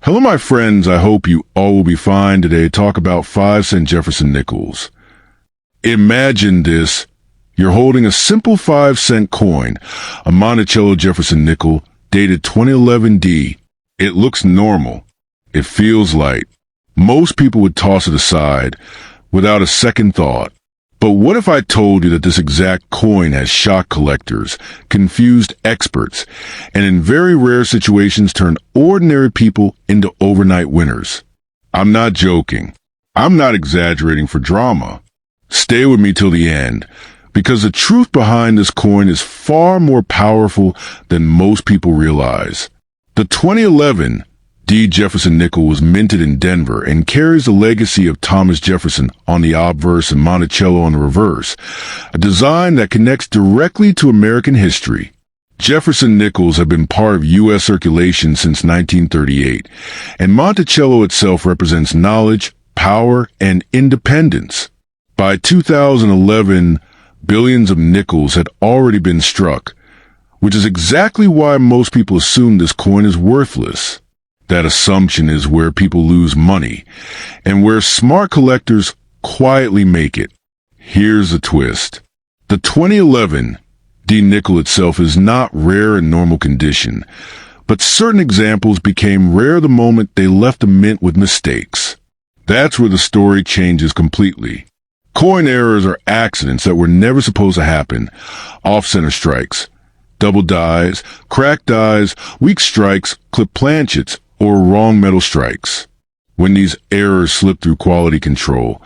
Hello, my friends. I hope you all will be fine today. Talk about 5-cent Jefferson Nickels. Imagine this. You're holding a simple 5-cent coin, a Monticello Jefferson nickel, dated 2011 D. It looks normal. It feels light. Most people would toss it aside without a second thought. But what if I told you that this exact coin has shocked collectors, confused experts, and in very rare situations turned ordinary people into overnight winners? I'm not joking. I'm not exaggerating for drama. Stay with me till the end, because the truth behind this coin is far more powerful than most people realize. The 2011 D. Jefferson nickel was minted in Denver and carries the legacy of Thomas Jefferson on the obverse and Monticello on the reverse, a design that connects directly to American history. Jefferson Nickels have been part of U.S. circulation since 1938, and Monticello itself represents knowledge, power, and independence. By 2011, billions of nickels had already been struck, which is exactly why most people assume this coin is worthless. That assumption is where people lose money, and where smart collectors quietly make it. Here's the twist. The 2011 D nickel itself is not rare in normal condition, but certain examples became rare the moment they left the mint with mistakes. That's where the story changes completely. Coin errors are accidents that were never supposed to happen. Off-center strikes, double dies, cracked dies, weak strikes, clipped planchets, or wrong metal strikes. When these errors slip through quality control,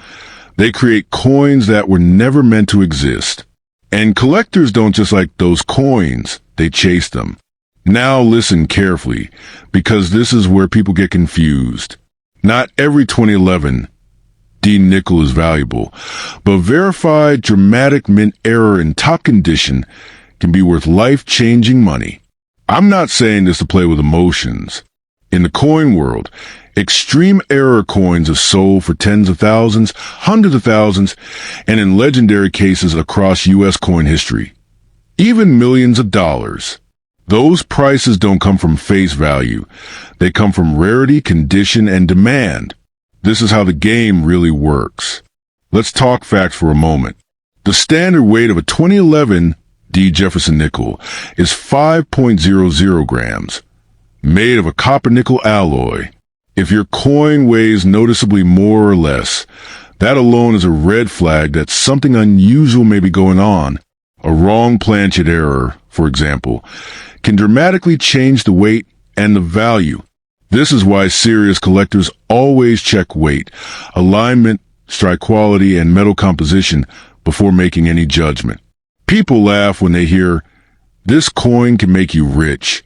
they create coins that were never meant to exist. And collectors don't just like those coins, they chase them. Now listen carefully, because this is where people get confused. Not every 2011 D nickel is valuable, but verified dramatic mint error in top condition can be worth life-changing money. I'm not saying this to play with emotions. In the coin world, extreme error coins have sold for tens of thousands, hundreds of thousands, and in legendary cases across U.S. coin history, even millions of dollars. Those prices don't come from face value. They come from rarity, condition, and demand. This is how the game really works. Let's talk facts for a moment. The standard weight of a 2011 D. Jefferson nickel is 5.00 grams. Made of a copper-nickel alloy. If your coin weighs noticeably more or less, that alone is a red flag that something unusual may be going on. A wrong planchet error, for example, can dramatically change the weight and the value. This is why serious collectors always check weight, alignment, strike quality, and metal composition before making any judgment. People laugh when they hear, "This coin can make you rich."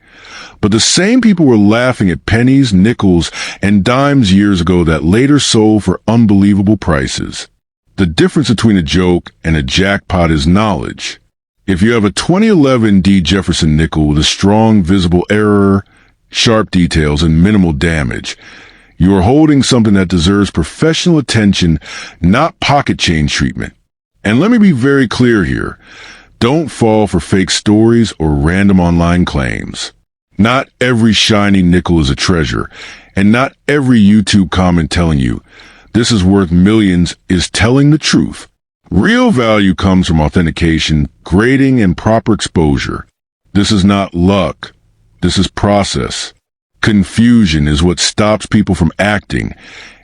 But the same people were laughing at pennies, nickels, and dimes years ago that later sold for unbelievable prices. The difference between a joke and a jackpot is knowledge. If you have a 2011 D. Jefferson nickel with a strong visible error, sharp details, and minimal damage, you are holding something that deserves professional attention, not pocket change treatment. And let me be very clear here. Don't fall for fake stories or random online claims. Not every shiny nickel is a treasure, and not every YouTube comment telling you this is worth millions is telling the truth. Real value comes from authentication, grading, and proper exposure. This is not luck. This is process. Confusion is what stops people from acting,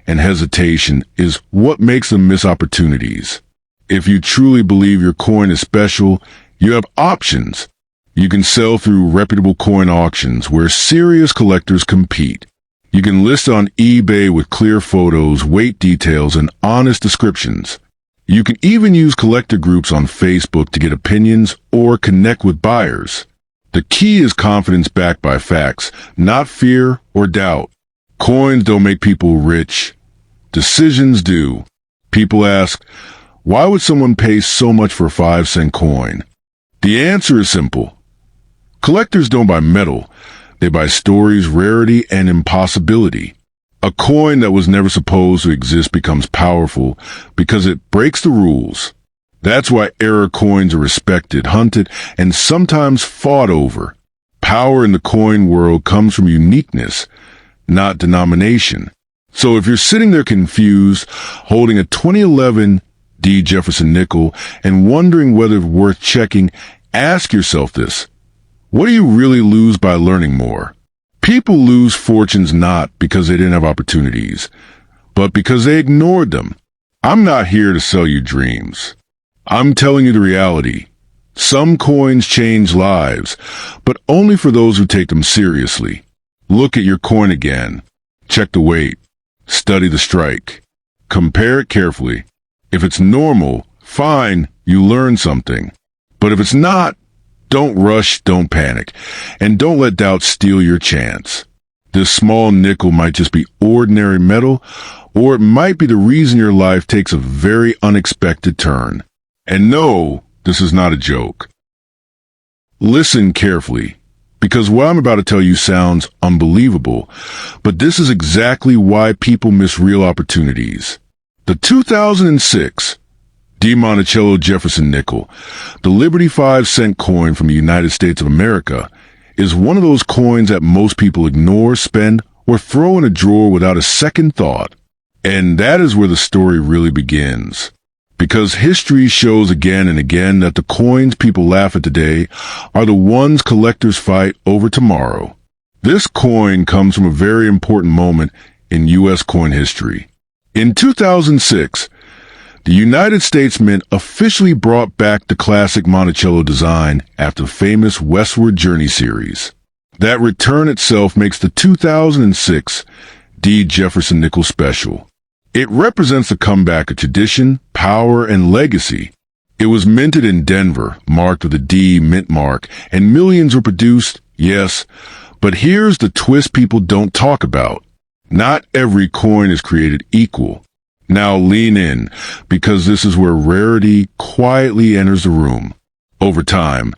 and hesitation is what makes them miss opportunities. If you truly believe your coin is special, you have options. You can sell through reputable coin auctions where serious collectors compete. You can list on eBay with clear photos, weight details, and honest descriptions. You can even use collector groups on Facebook to get opinions or connect with buyers. The key is confidence backed by facts, not fear or doubt. Coins don't make people rich. Decisions do. People ask, why would someone pay so much for a 5-cent coin? The answer is simple. Collectors don't buy metal. They buy stories, rarity, and impossibility. A coin that was never supposed to exist becomes powerful because it breaks the rules. That's why error coins are respected, hunted, and sometimes fought over. Power in the coin world comes from uniqueness, not denomination. So if you're sitting there confused, holding a 2011 D. Jefferson nickel and wondering whether it's worth checking, ask yourself this. What do you really lose by learning more? People lose fortunes not because they didn't have opportunities, but because they ignored them. I'm not here to sell you dreams. I'm telling you the reality. Some coins change lives, but only for those who take them seriously. Look at your coin again. Check the weight. Study the strike. Compare it carefully. If it's normal, fine, you learn something. But if it's not, don't rush, don't panic, and don't let doubt steal your chance. This small nickel might just be ordinary metal, or it might be the reason your life takes a very unexpected turn. And no, this is not a joke. Listen carefully, because what I'm about to tell you sounds unbelievable, but this is exactly why people miss real opportunities. The 2006 D. Monticello Jefferson nickel, the Liberty 5-cent coin from the United States of America, is one of those coins that most people ignore, spend, or throw in a drawer without a second thought. And that is where the story really begins. Because history shows again and again that the coins people laugh at today are the ones collectors fight over tomorrow. This coin comes from a very important moment in U.S. coin history. In 2006, the United States Mint officially brought back the classic Monticello design after the famous Westward Journey series. That return itself makes the 2006 D. Jefferson Nickels special. It represents a comeback of tradition, power, and legacy. It was minted in Denver, marked with a D mint mark, and millions were produced, yes, but here's the twist people don't talk about. Not every coin is created equal. Now lean in, because this is where rarity quietly enters the room. Over time,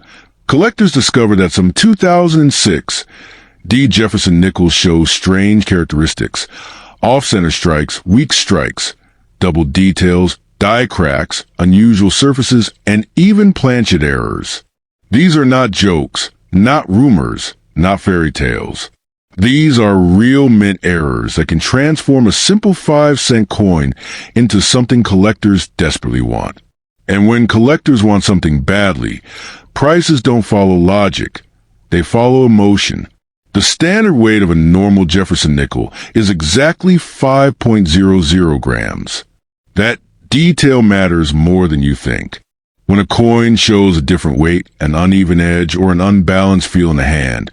collectors discovered that some 2006 D. Jefferson Nickels show strange characteristics: off-center strikes, weak strikes, double details, die cracks, unusual surfaces, and even planchet errors. These are not jokes, not rumors, not fairy tales. These are real mint errors that can transform a simple 5-cent coin into something collectors desperately want. And when collectors want something badly, prices don't follow logic. They follow emotion. The standard weight of a normal Jefferson nickel is exactly 5.00 grams. That detail matters more than you think. When a coin shows a different weight, an uneven edge, or an unbalanced feel in the hand,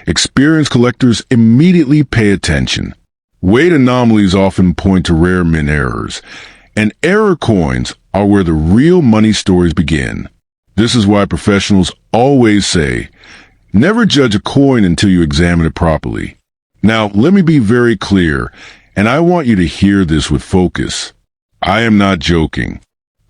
experienced collectors immediately pay attention. Weight anomalies often point to rare mint errors, and error coins are where the real money stories begin. This is why professionals always say, never judge a coin until you examine it properly. Now, let me be very clear, and I want you to hear this with focus. I am not joking.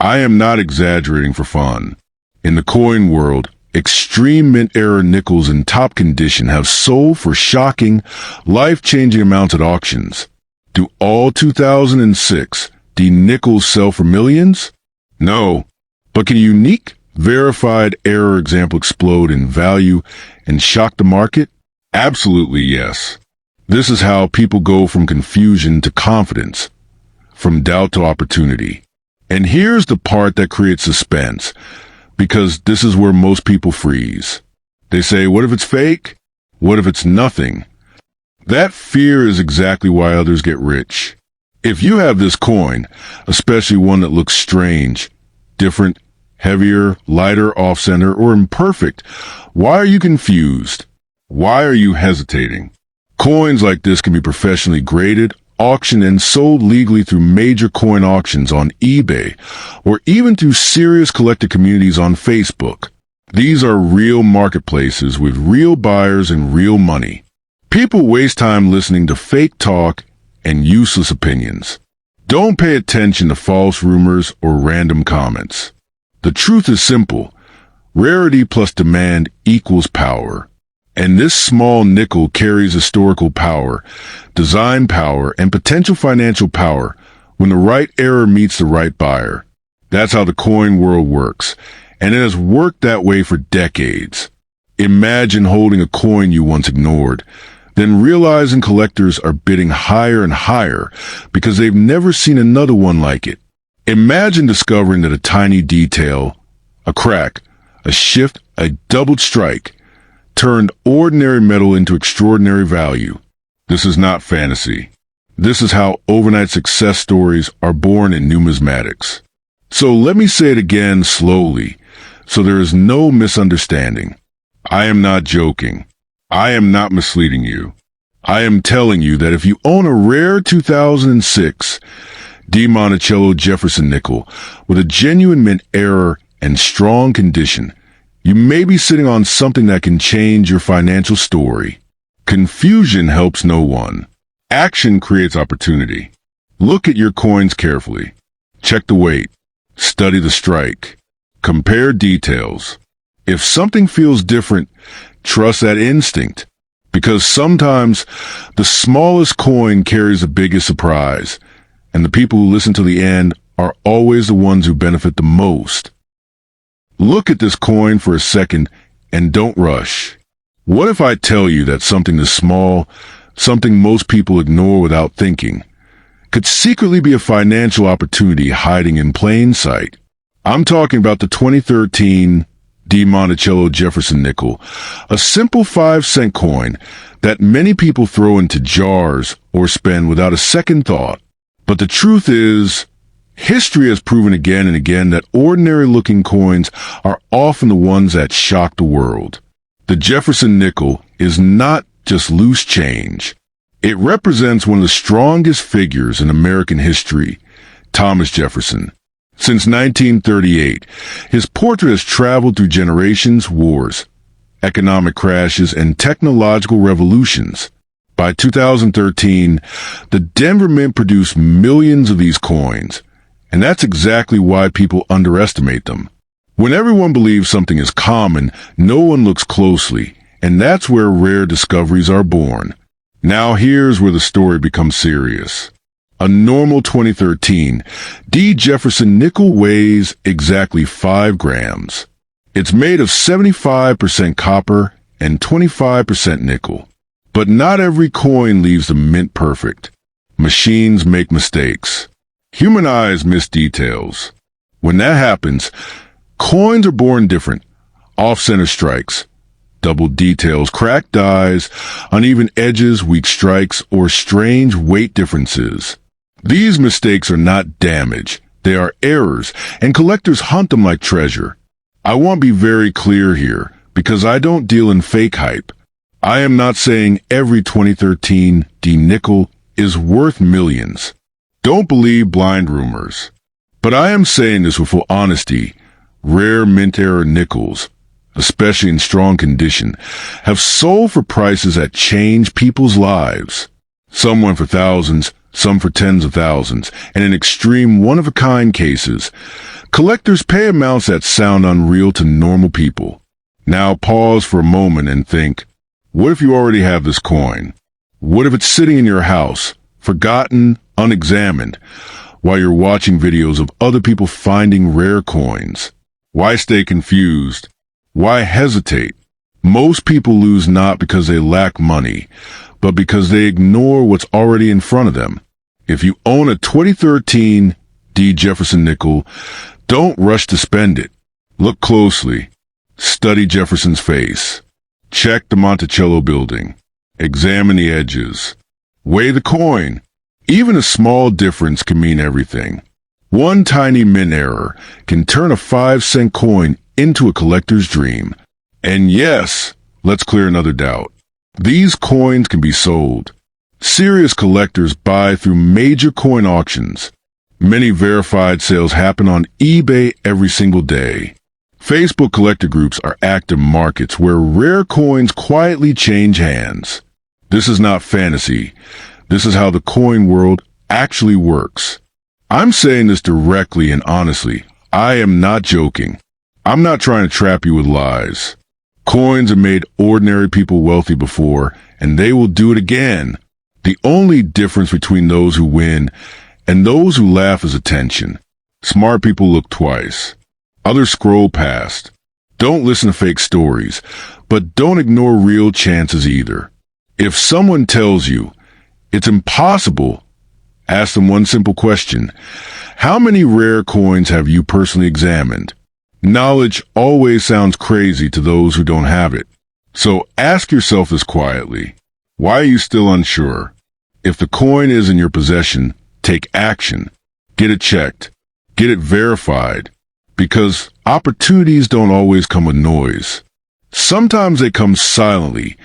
I am not exaggerating for fun. In the coin world, extreme mint error nickels in top condition have sold for shocking, life-changing amounts at auctions. Do all 2006 D nickels sell for millions? No. But can a unique, verified error example explode in value and shock the market? Absolutely yes. This is how people go from confusion to confidence, from doubt to opportunity. And here's the part that creates suspense, because this is where most people freeze. They say, what if it's fake? What if it's nothing? That fear is exactly why others get rich. If you have this coin, especially one that looks strange, different, heavier, lighter, off-center, or imperfect, why are you confused? Why are you hesitating? Coins like this can be professionally graded, auctioned, and sold legally through major coin auctions on eBay, or even through serious collector communities on Facebook. These are real marketplaces with real buyers and real money. People waste time listening to fake talk and useless opinions. Don't pay attention to false rumors or random comments. The truth is simple. Rarity plus demand equals power. And this small nickel carries historical power, design power, and potential financial power when the right error meets the right buyer. That's how the coin world works, and it has worked that way for decades. Imagine holding a coin you once ignored, then realizing collectors are bidding higher and higher because they've never seen another one like it. Imagine discovering that a tiny detail, a crack, a shift, a doubled strike, turned ordinary metal into extraordinary value. This is not fantasy. This is how overnight success stories are born in numismatics. So let me say it again slowly, so there is no misunderstanding. I am not joking. I am not misleading you. I am telling you that if you own a rare 2006 Monticello Jefferson nickel with a genuine mint error and strong condition, you may be sitting on something that can change your financial story. Confusion helps no one. Action creates opportunity. Look at your coins carefully. Check the weight. Study the strike. Compare details. If something feels different, trust that instinct. Because sometimes the smallest coin carries the biggest surprise, and the people who listen to the end are always the ones who benefit the most. Look at this coin for a second and don't rush. What if I tell you that something this small, something most people ignore without thinking, could secretly be a financial opportunity hiding in plain sight? I'm talking about the 2013 Monticello Jefferson nickel, a simple 5-cent coin that many people throw into jars or spend without a second thought. But the truth is, history has proven again and again that ordinary-looking coins are often the ones that shock the world. The Jefferson nickel is not just loose change. It represents one of the strongest figures in American history, Thomas Jefferson. Since 1938, his portrait has traveled through generations, wars, economic crashes, and technological revolutions. By 2013, the Denver Mint produced millions of these coins, and that's exactly why people underestimate them. When everyone believes something is common, no one looks closely, and that's where rare discoveries are born. Now here's where the story becomes serious. A normal 2013 Jefferson nickel weighs exactly 5 grams. It's made of 75% copper and 25% nickel. But not every coin leaves the mint perfect. Machines make mistakes. Human eyes miss details. When that happens, coins are born different. Off-center strikes, double details, cracked dies, uneven edges, weak strikes, or strange weight differences. These mistakes are not damage. They are errors, and collectors hunt them like treasure. I want to be very clear here, because I don't deal in fake hype. I am not saying every 2013 nickel is worth millions. Don't believe blind rumors. But I am saying this with full honesty. Rare mint-era nickels, especially in strong condition, have sold for prices that change people's lives. Some went for thousands, some for tens of thousands, and in extreme one-of-a-kind cases, collectors pay amounts that sound unreal to normal people. Now pause for a moment and think, what if you already have this coin? What if it's sitting in your house, forgotten, unexamined, while you're watching videos of other people finding rare coins? Why stay confused? Why hesitate? Most people lose not because they lack money, but because they ignore what's already in front of them. If you own a 2013 Jefferson nickel, don't rush to spend it. Look closely. Study Jefferson's face. Check the Monticello building. Examine the edges. Weigh the coin. Even a small difference can mean everything. One tiny mint error can turn a 5-cent coin into a collector's dream. And yes, let's clear another doubt. These coins can be sold. Serious collectors buy through major coin auctions. Many verified sales happen on eBay every single day. Facebook collector groups are active markets where rare coins quietly change hands. This is not fantasy. This is how the coin world actually works. I'm saying this directly and honestly. I am not joking. I'm not trying to trap you with lies. Coins have made ordinary people wealthy before, and they will do it again. The only difference between those who win and those who laugh is attention. Smart people look twice. Others scroll past. Don't listen to fake stories, but don't ignore real chances either. If someone tells you it's impossible, ask them one simple question. How many rare coins have you personally examined? Knowledge always sounds crazy to those who don't have it. So ask yourself this quietly. Why are you still unsure? If the coin is in your possession, take action. Get it checked. Get it verified. Because opportunities don't always come with noise. Sometimes they come silently,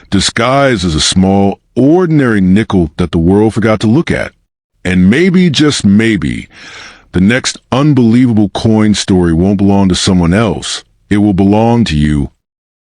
disguised as a small, ordinary nickel that the world forgot to look at. And maybe, just maybe, the next unbelievable coin story won't belong to someone else. It will belong to you